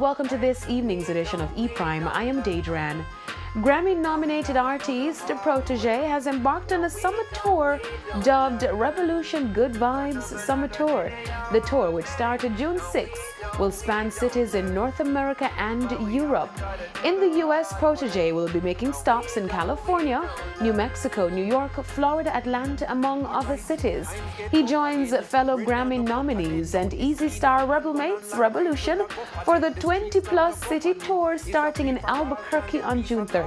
Welcome to this evening's edition of E-Prime. I am Deidran. Grammy-nominated artist Protoje has embarked on a summer tour dubbed Revolution Good Vibes Summer Tour. The tour, which started June 6, will span cities in North America and Europe. In the U.S., Protoje will be making stops in California, New Mexico, New York, Florida, Atlanta, among other cities. He joins fellow Grammy nominees and Easy Star Rebel mates Revolution for the 20-plus city tour starting in Albuquerque on June 13.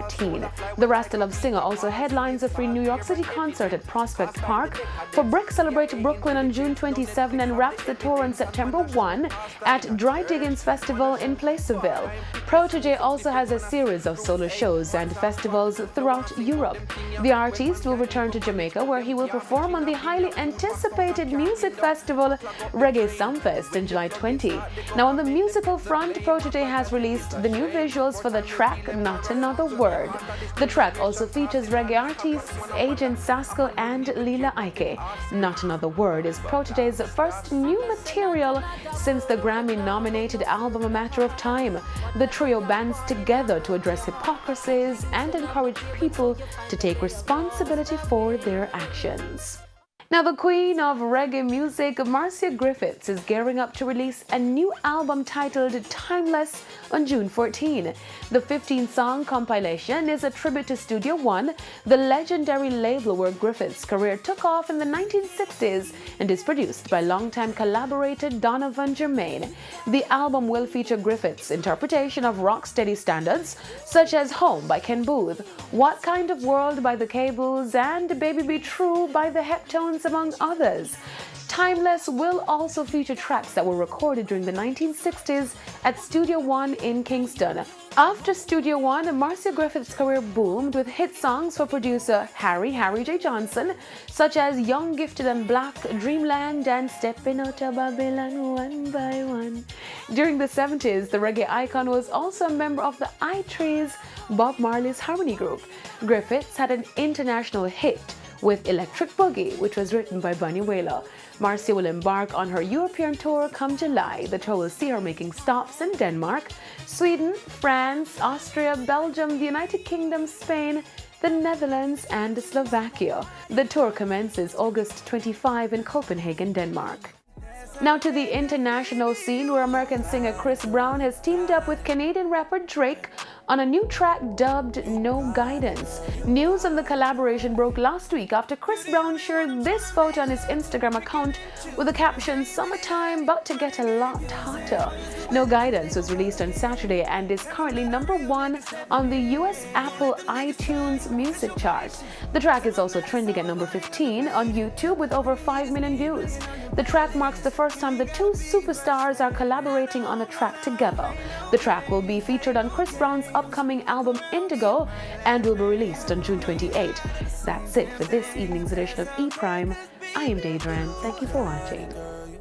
The Rasta Love singer also headlines a free New York City concert at Prospect Park for Brick Celebrate Brooklyn on June 27 and wraps the tour on September 1 at Dry Diggins Festival in Placerville. Protoje also has a series of solo shows and festivals throughout Europe. The artist will return to Jamaica, where he will perform on the highly anticipated music festival Reggae Sumfest in July 20. Now, on the musical front, Protoje has released the new visuals for the track Not Another Word. The track also features reggae artists Agent Sasco and Lila Ike. Not Another Word is Protoje's first new material since the Grammy-nominated album A Matter of Time. The trio bands together to address hypocrisies and encourage people to take responsibility for their actions. Now, the queen of reggae music, Marcia Griffiths, is gearing up to release a new album titled Timeless on June 14. The 15-song compilation is a tribute to Studio One, the legendary label where Griffiths' career took off in the 1960s, and is produced by longtime collaborator Donovan Germain. The album will feature Griffiths' interpretation of rocksteady standards such as Home by Ken Booth, What Kind of World by the Cables, and Baby Be True by the Heptones, among others. Timeless will also feature tracks that were recorded during the 1960s at Studio One in Kingston. After Studio One, Marcia Griffiths' career boomed with hit songs for producer Harry J. Johnson, such as Young, Gifted and Black, Dreamland, and Stepping Out of Babylon One by One. During the 70s, the reggae icon was also a member of the I-Trees, Bob Marley's Harmony group. Griffiths had an international hit with Electric Boogie, which was written by Bunny Wailer. Marcia will embark on her European tour come July. The tour will see her making stops in Denmark, Sweden, France, Austria, Belgium, the United Kingdom, Spain, the Netherlands, and Slovakia. The tour commences August 25 in Copenhagen, Denmark. Now to the international scene, where American singer Chris Brown has teamed up with Canadian rapper Drake on a new track dubbed No Guidance. News on the collaboration broke last week after Chris Brown shared this photo on his Instagram account with the caption, "Summertime about to get a lot hotter." No Guidance was released on Saturday and is currently #1 on the US Apple iTunes music chart. The track is also trending at number 15 on YouTube with over 5 million views. The track marks the first time the two superstars are collaborating on a track together. The track will be featured on Chris Brown's upcoming album Indigo and will be released on June 28. That's it for this evening's edition of E-Prime. I am Deidran. Thank you for watching.